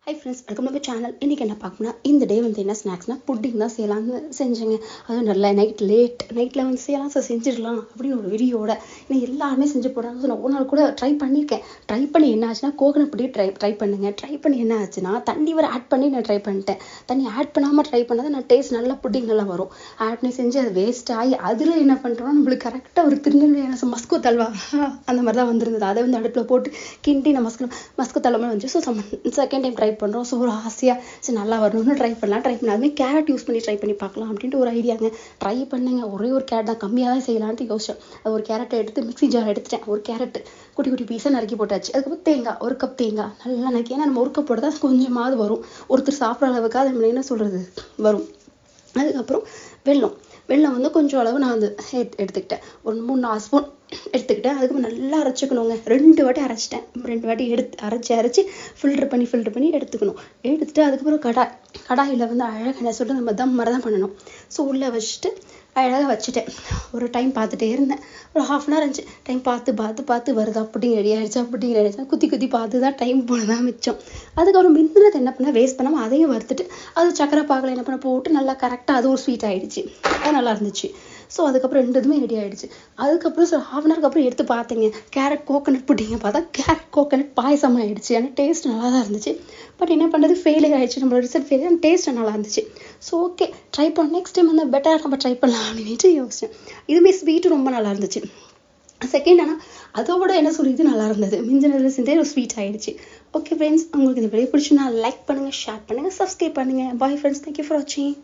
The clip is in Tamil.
Hi friends, welcome to my channel. இன்றைக்கி என்ன பார்க்கணும்னா, இந்த டே வந்து என்ன ஸ்நாக்ஸ்னால் புட்டிங் தான் செய்யலாம்னு செஞ்சேங்க. அதுவும் நல்லா நைட்டில் வந்து செய்யலாம், செஞ்சிடலாம் அப்படின்னு ஒரு வெறியோட. ஏன்னா எல்லாருமே செஞ்சு போடுறாங்க. ஸோ நான் ஒரு நாள் கூட ட்ரை பண்ணியிருக்கேன். ட்ரை பண்ணி என்ன ஆச்சுன்னா, கோகனட் புட்டி ட்ரை பண்ணுங்க. ட்ரை பண்ணி என்ன ஆச்சுன்னா, தண்ணி வர ஆட் பண்ணி நான் ட்ரை பண்ணிட்டேன். தண்ணி ஆட் பண்ணாமல் ட்ரை பண்ணாதான் நான் டேஸ்ட் நல்லா புட்டிங் நல்லா வரும். ஆட் பண்ணி செஞ்சு அது வேஸ்ட் ஆகி அதில் என்ன பண்ணுறோன்னா, நம்மளுக்கு கரெக்டாக ஒரு திருநெல்வேலி மஸ்கோ தல்வா அந்த மாதிரி தான் வந்திருந்தது. அதை வந்து அடுப்பில் போட்டு கிண்டி நான் மஸ்கோ தல்வா வந்து ஸோ செகண்ட் டைம் ட்ரை பண்ணுறோம். ஸோ ஒரு ஆசையாக சரி நல்லா வரணும்னு ட்ரை பண்ணலாம். அதுமாதிரி கேரட் யூஸ் பண்ணி ட்ரை பண்ணி பார்க்கலாம் அப்படின்ட்டு ஒரு ஐடியாங்க. ட்ரை பண்ணுங்க. ஒரே ஒரு கேரட் தான், கம்மியாக தான் செய்யலான்ட்டு யோசிச்சேன். அது ஒரு கேரட்டை எடுத்து மிக்ஸி ஜார் எடுத்துட்டேன். ஒரு கேரட்டு குட்டி குட்டி பீஸாக நறுக்கி போட்டாச்சு. அதுக்கப்புறம் தேங்காய், ஒரு கப் தேங்காய் நல்லா நறுக்கி. ஏன்னா நம்ம ஒரு கப் போட்டு தான் கொஞ்சமாவது வரும், ஒருத்தர் சாப்பிட்ற அளவுக்கு அது நம்ம என்ன சொல்கிறது வரும். அதுக்கப்புறம் வெல்லம் வந்து கொஞ்சம் அளவு நான் வந்து எடுத்துக்கிட்டேன். ஒரு 3-4 ஸ்பூன் எடுத்துக்கிட்டேன். அதுக்கப்புறம் நல்லா அரைச்சிக்கணுங்க. 2 வாட்டி அரைச்சிட்டேன். 2 வாட்டி அரைச்சி ஃபில்டர் பண்ணி எடுத்துட்டு அதுக்கப்புறம் கடாயில் வந்து அழகாக என்ன சொல்லிட்டு நம்ம தம் மாதிரி தான் பண்ணணும். ஸோ உள்ளே வச்சுட்டு அழகாக வச்சுட்டேன். ஒரு டைம் பார்த்துட்டே இருந்தேன். ஒரு 1/2 hour இருந்துச்சு. டைம் பார்த்து வருதா புட்டிங் ரெடி ஆகிடுச்சா குத்தி பார்த்து தான் டைம் போனதான் மிச்சம். அதுக்கப்புறம் மிந்தினது என்ன பண்ணால் வேஸ்ட் பண்ணாமல் அதையும் வறுத்துட்டு அது சக்கரை பாகில் என்ன பண்ண போட்டு நல்லா கரெக்டாக அது ஒரு ஸ்வீட் ஆகிடுச்சு. அது நல்லா இருந்துச்சு. ஸோ அதுக்கப்புறம் 2 இதுவுமே ரெடி ஆகிடுச்சு. அதுக்கப்புறம் 1/2 hour அப்புறம் எடுத்து பார்த்தேங்க. கேரட் கோகனட் புட்டிங்க பார்த்தா கேரட் கோகனட் பாயசமாக ஆகிடுச்சு. ஆனால் டேஸ்ட் நல்லா தான் இருந்துச்சு. பட் என்ன பண்ணுறது, ஃபெயிலியர் ஆகிடுச்சு. நம்மளோட ரிசல்ட் ஃபெயிலியர். ஆனால் டேஸ்ட் நல்லா இருந்துச்சு. ஸோ ஓகே, ட்ரை பண்ண நெக்ஸ்ட் டைம் வந்து பெட்டராக நம்ம ட்ரை பண்ணலாம் அப்படின்ட்டு யோசிச்சேன். இதுவுமே ஸ்வீட்டு ரொம்ப நல்லா இருந்துச்சு. செகண்ட் ஆனால் அதோட என்ன சொல்லிது நல்லா இருந்தது. மிஞ்சினதில் செஞ்சே ஒரு ஸ்வீட் ஆகிடுச்சு. ஓகே ஃப்ரெண்ட்ஸ், உங்களுக்கு இந்த வீடியோ பிடிச்சுன்னா லைக் பண்ணுங்கள், ஷேர் பண்ணுங்கள், சப்ஸ்கிரைப் பண்ணுங்கள். பாய் ஃப்ரெண்ட்ஸ், தேங்க்யூ ஃபார் வாட்சிங்.